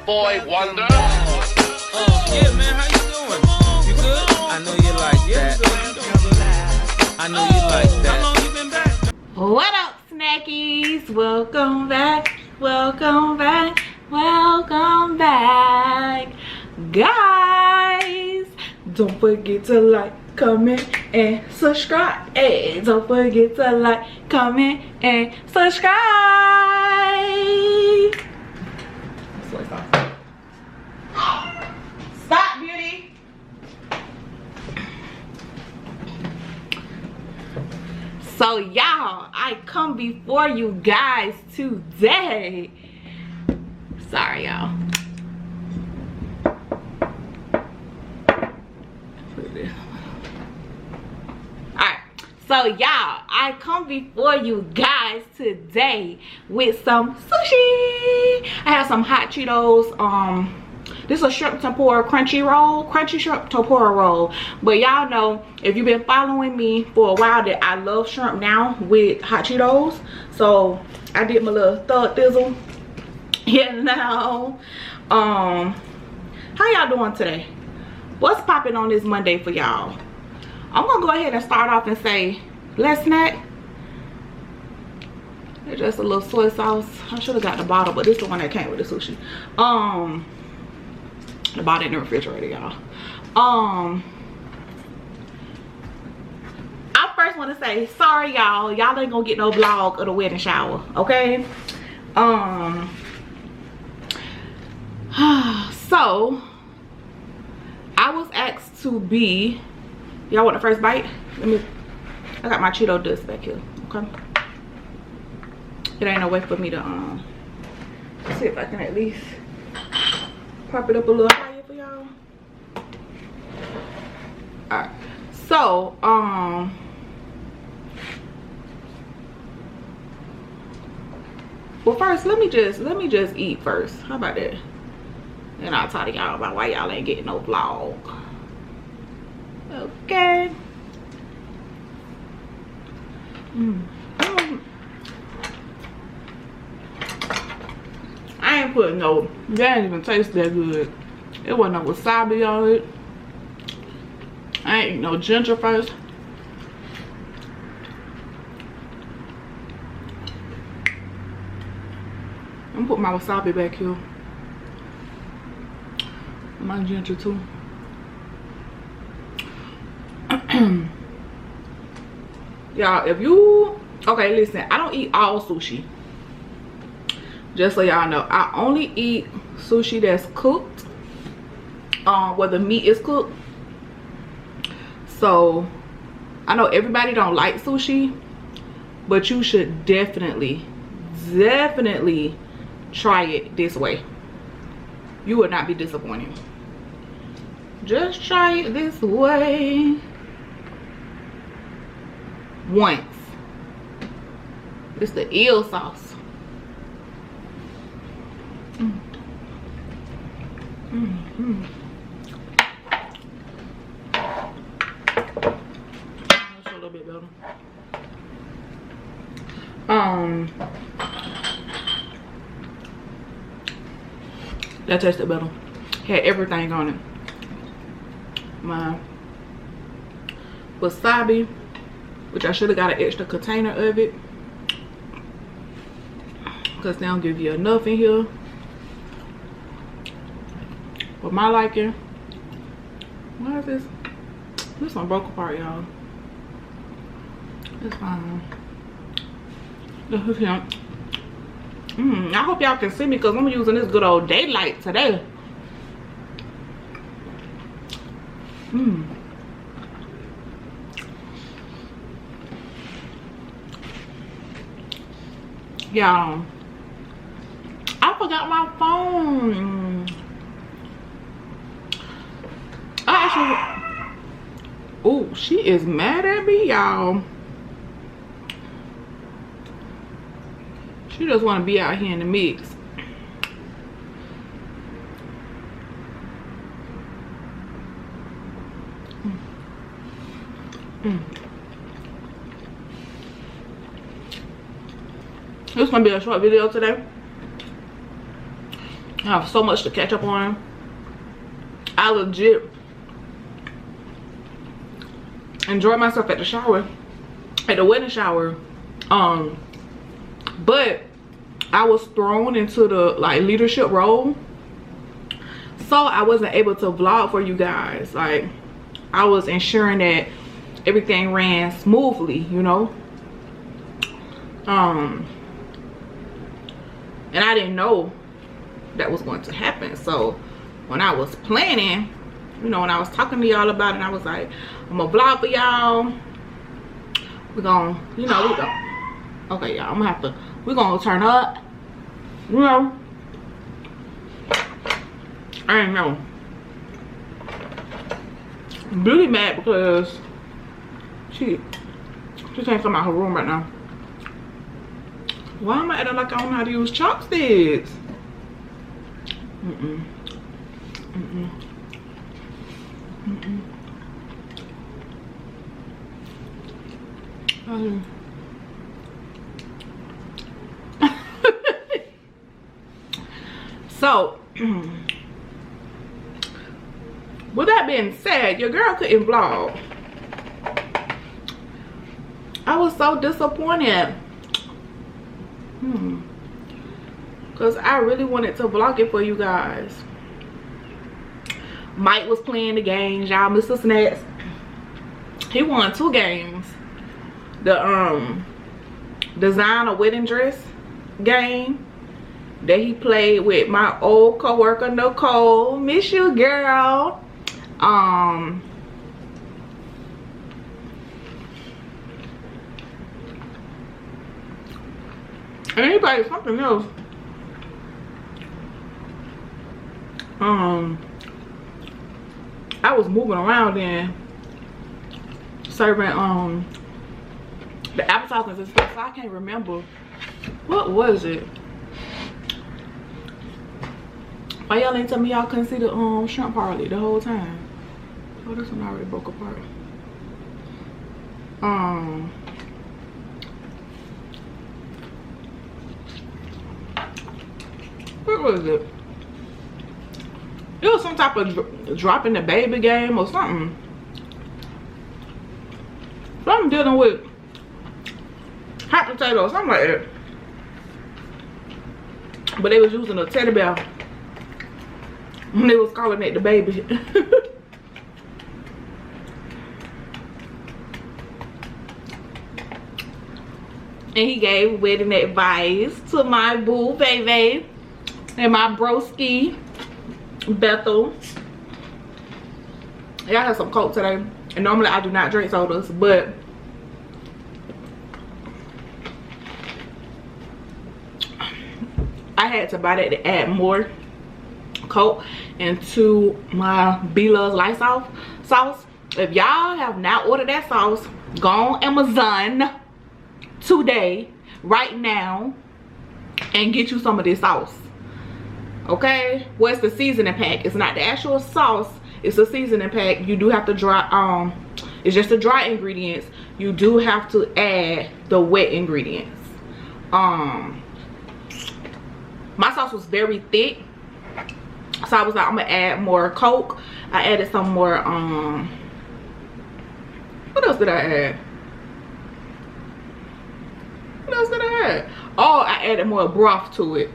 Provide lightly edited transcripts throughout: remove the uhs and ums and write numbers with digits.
boy wonder. Yeah, man, how you doing? You good? I know you like that. I know you like that. How long you been back? What up, Snackies? Welcome back, welcome back, welcome back. Guys, don't forget to like, comment, and subscribe. Hey, don't forget to like, comment, and subscribe. Stop, beauty. So y'all, I come before you guys today. Sorry, y'all. Alright, so y'all, I come before you guys today with some sushi. I have some hot Cheetos. This is a shrimp tempura crunchy shrimp tempura roll. But y'all know, if you've been following me for a while, that I love shrimp now with hot Cheetos. So I did my little thug thizzle. Yeah, now. How y'all doing today? What's popping on this Monday for y'all? I'm gonna go ahead and start off and say, let's snack. It's just a little soy sauce. I should have got the bottle, but this is the one that came with the sushi. The bottle in the refrigerator, y'all. I first want to say sorry, y'all. Y'all ain't gonna get no vlog of the wedding shower, okay? So I was asked to be. Y'all want the first bite? I got my Cheeto dust back here, okay? It ain't no way for me to see if I can at least pop it up a little higher for y'all. Alright, so well, first let me just eat first. How about that? And I'll talk to y'all about why y'all ain't getting no vlog. Okay. I ain't putting no, that ain't even taste that good. It wasn't no wasabi on it. I ain't eat no ginger first. I'm gonna put my wasabi back here. My ginger too. Y'all, if you, okay, listen, I don't eat all sushi. Just so y'all know, I only eat sushi that's cooked, where the meat is cooked. So I know everybody don't like sushi, but you should definitely try it this way. You would not be disappointed. Just try it this way once. It's the eel sauce. That's a little bit better. That tasted better. Had everything on it. My wasabi, which I should have got an extra container of it, because they don't give you enough in here for my liking. Why is this? This one broke apart, y'all. It's fine. I hope y'all can see me, because I'm using this good old daylight today. Y'all, I forgot my phone. Oh, she is mad at me, y'all. She just want to be out here in the mix. This is gonna be a short video today. I have so much to catch up on. I legit enjoyed myself at the shower, at the wedding shower. But I was thrown into the like leadership role, so I wasn't able to vlog for you guys. Like, I was ensuring that everything ran smoothly, you know. And I didn't know that was going to happen. So when I was planning, you know, when I was talking to y'all about it, I was like, I'm gonna vlog for y'all. We're gonna, you know, we gonna, okay, y'all, I'm gonna have to, we're gonna turn up, you know. I ain't know. I'm really mad because she can't come out her room right now. Why am I acting like I don't know how to use chopsticks? So, with that being said, your girl couldn't vlog. I was so disappointed. Because I really wanted to vlog it for you guys. Mike was playing the games, y'all. Mr. Snacks, he won 2 games. The design a wedding dress game that he played with my old co-worker Nicole. Miss you, girl. Anybody, something else. I was moving around and serving the appetizers and stuff, so I can't remember. What was it? Why y'all ain't tell me y'all couldn't see the shrimp parley the whole time? Oh, this one already broke apart. What was it? It was some type of dropping the baby game or something. So I'm dealing with hot potatoes, something like that. But they was using a teddy bear. And they was calling it the baby. And he gave wedding advice to my boo baby and my broski Bethel. Y'all had some Coke today, and normally I do not drink sodas, but I had to buy that to add more Coke into my B-Love's Lysol sauce. If y'all have not ordered that sauce, go on Amazon today, right now, and get you some of this sauce. Okay, what's the seasoning pack? It's not the actual sauce, it's a seasoning pack. You do have to dry, it's just the dry ingredients. You do have to add the wet ingredients. My sauce was very thick, so I was like, I'm gonna add more Coke. I added some more, what else did I add? What else did I add? Oh, I added more broth to it.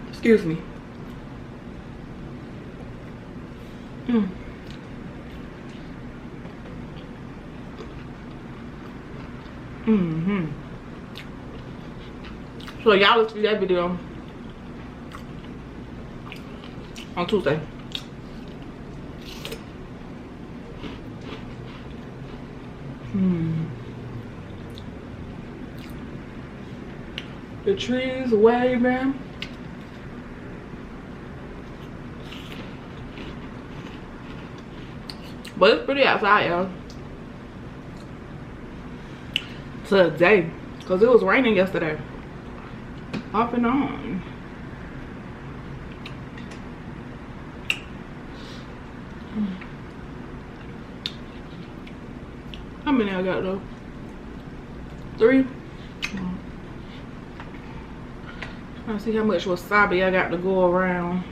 Excuse me. So y'all will see that video on Tuesday. The trees waving. But it's pretty outside, y'all. Today. Because it was raining yesterday. Off and on. How many I got though? 3? Let's see how much wasabi I got to go around.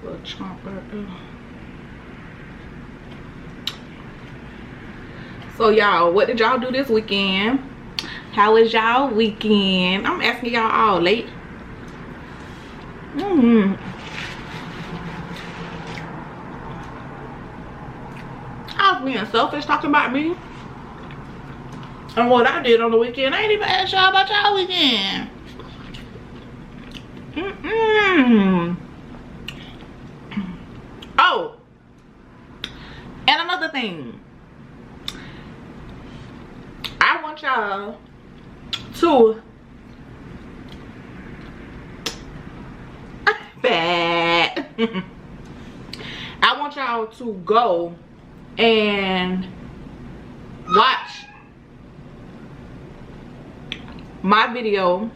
Little chomp right there. So y'all, what did y'all do this weekend? How was y'all weekend? I'm asking y'all all late. I was being selfish talking about me and what I did on the weekend. I ain't even asked y'all about y'all weekend. Oh, and another thing. I want y'all to I want y'all to go and watch my video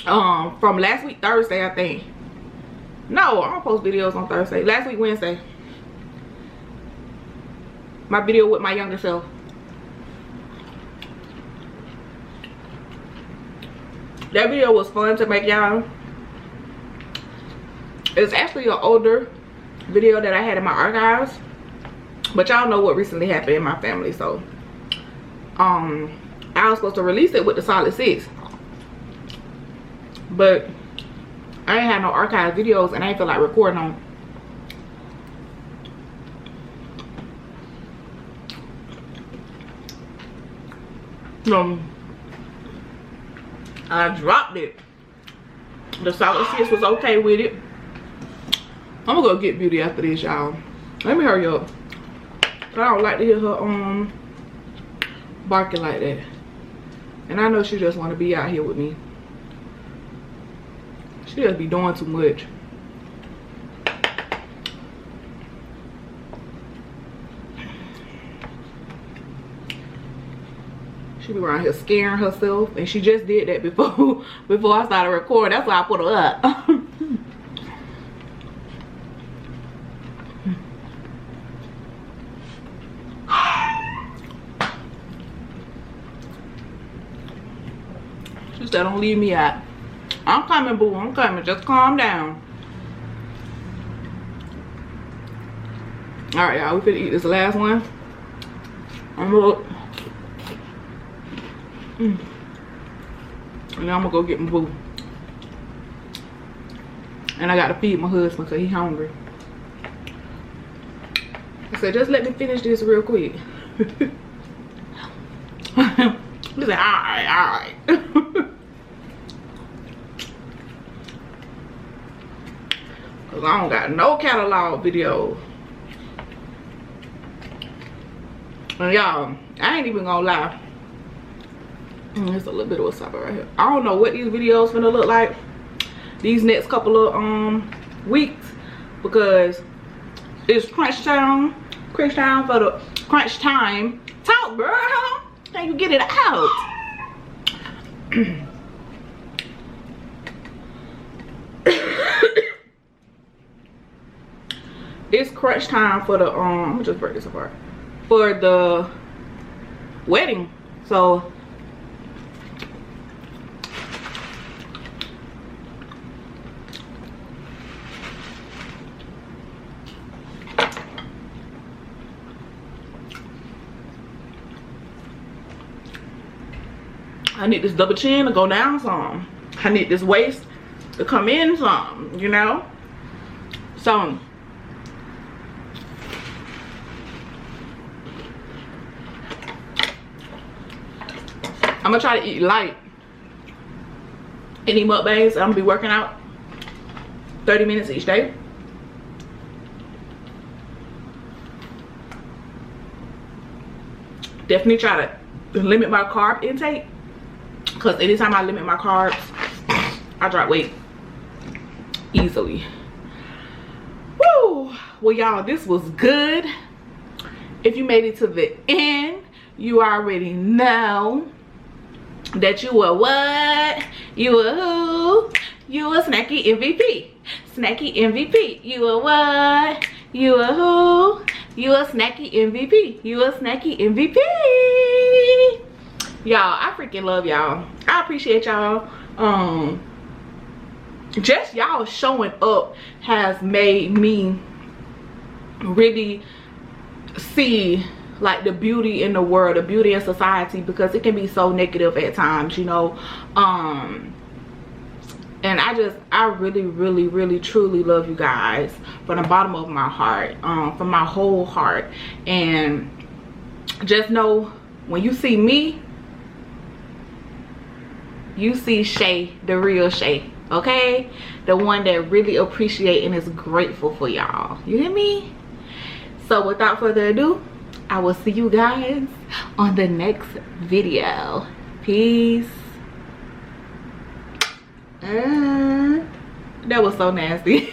from last week Thursday, I think. No, I don't post videos on Thursday. Last week Wednesday. My video with my younger self. That video was fun to make, y'all. It's actually an older video that I had in my archives, but y'all know what recently happened in my family, so I was supposed to release it with the solid 6, but I ain't had no archive videos and I ain't feel like recording them. I dropped it. The solid 6 was okay with it. I'm gonna go get Beauty after this, y'all. Let me hurry up. I don't like to hear her barking like that. And I know she just want to be out here with me. She just be doing too much. She be around here scaring herself, and she just did that before I started recording. That's why I put her up. She said, "Don't leave me out." I'm coming, boo. I'm coming. Just calm down. All right, y'all. We finna eat this last one. I'm gonna look. And then I'm gonna go get my boo. And I gotta feed my husband because he's hungry. I said, just let me finish this real quick. He said, alright. Cause I don't got no catalog videos. And y'all, I ain't even gonna lie. There's a little bit of wasabi right here. I don't know what these videos gonna look like these next couple of weeks, because it's crunch time for the crunch time. Talk, girl. Can you get it out? It's crunch time for the I'm gonna just break this apart, for the wedding. So I need this double chin to go down some. I need this waist to come in some, you know? So I'm gonna try to eat light in these mukbangs. I'm gonna be working out 30 minutes each day. Definitely try to limit my carb intake, because anytime I limit my carbs, I drop weight easily. Woo! Well, y'all, this was good. If you made it to the end, you already know that you were what? You were who? You were Snacky MVP. Snacky MVP. You were what? You were who? You were Snacky MVP. You were Snacky MVP. y'all, I freaking love y'all. I appreciate y'all. Just y'all showing up has made me really see like the beauty in the world, the beauty in society, because it can be so negative at times, you know. And I really truly love you guys from the bottom of my heart, from my whole heart. And just know, when you see me, you see Shay, the real Shay, okay? The one that really appreciate and is grateful for y'all. You hear me? So without further ado, I will see you guys on the next video. Peace. That was so nasty.